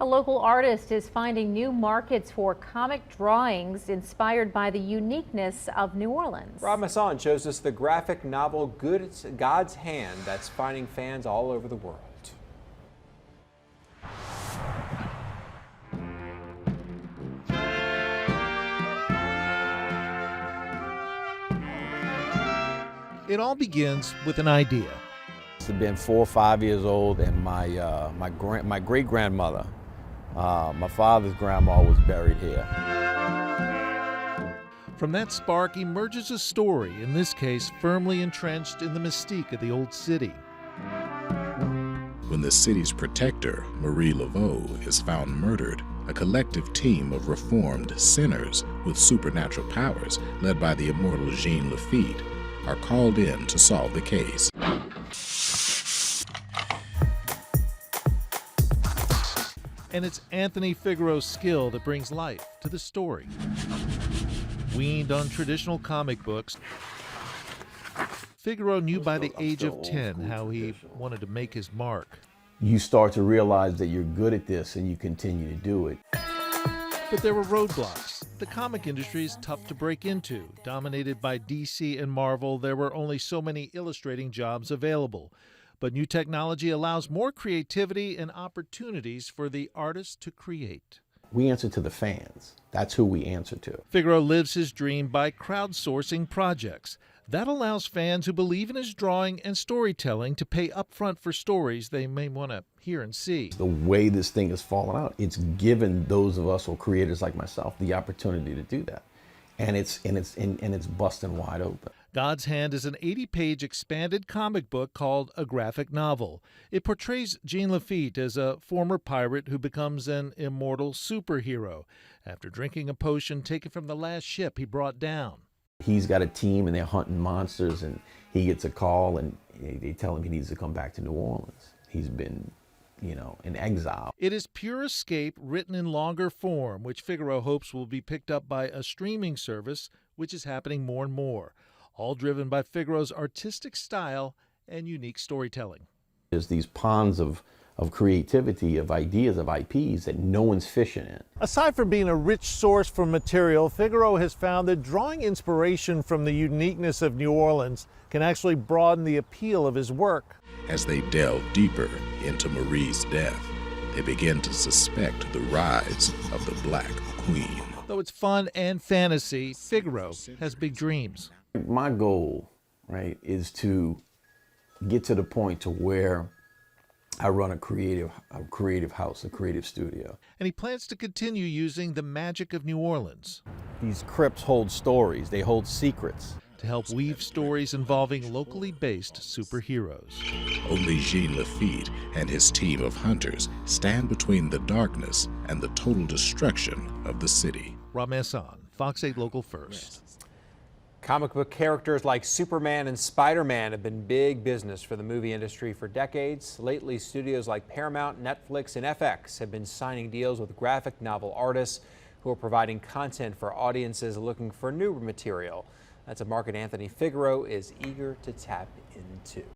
A local artist is finding new markets for comic drawings inspired by the uniqueness of New Orleans. Rob Masson shows us the graphic novel God's Hand that's finding fans all over the world. It all begins with an idea. I've been 4 or 5 years old, and my great grandmother, my father's grandma, was buried here. From that spark emerges a story, in this case firmly entrenched in the mystique of the old city. When the city's protector, Marie Laveau, is found murdered, a collective team of reformed sinners with supernatural powers, led by the immortal Jean Lafitte, are called in to solve the case. And it's Anthony Figaro's skill that brings life to the story. Weaned on traditional comic books, Figaro knew by the age of 10 how he wanted to make his mark. You start to realize that you're good at this and you continue to do it. But there were roadblocks. The comic industry is tough to break into. Dominated by DC and Marvel, there were only so many illustrating jobs available. But new technology allows more creativity and opportunities for the artist to create. We answer to the fans. That's who we answer to. Figaro lives his dream by crowdsourcing projects. That allows fans who believe in his drawing and storytelling to pay upfront for stories they may want to hear and see. The way this thing has fallen out, it's given those of us or creators like myself the opportunity to do that. And it's busting wide open. God's Hand is an 80-page expanded comic book called a graphic novel. It portrays Jean Lafitte as a former pirate who becomes an immortal superhero after drinking a potion taken from the last ship he brought down. He's got a team and they're hunting monsters, and he gets a call and they tell him he needs to come back to New Orleans. He's been, in exile. It is pure escape written in longer form, which Figaro hopes will be picked up by a streaming service, which is happening more and more, all driven by Figaro's artistic style and unique storytelling. There's these ponds of creativity, of ideas, of IPs that no one's fishing in. Aside from being a rich source for material, Figaro has found that drawing inspiration from the uniqueness of New Orleans can actually broaden the appeal of his work. As they delve deeper into Marie's death, they begin to suspect the rise of the Black Queen. Though it's fun and fantasy, Figaro has big dreams. My goal, right, is to get to the point to where I run a creative house, a creative studio. And he plans to continue using the magic of New Orleans. These crypts hold stories, they hold secrets. To help weave stories involving locally based superheroes. Only Jean Lafitte and his team of hunters stand between the darkness and the total destruction of the city. Rob Masson, Fox 8 Local First. Comic book characters like Superman and Spider-Man have been big business for the movie industry for decades. Lately, studios like Paramount, Netflix, and FX have been signing deals with graphic novel artists who are providing content for audiences looking for new material. That's a market Anthony Figaro is eager to tap into.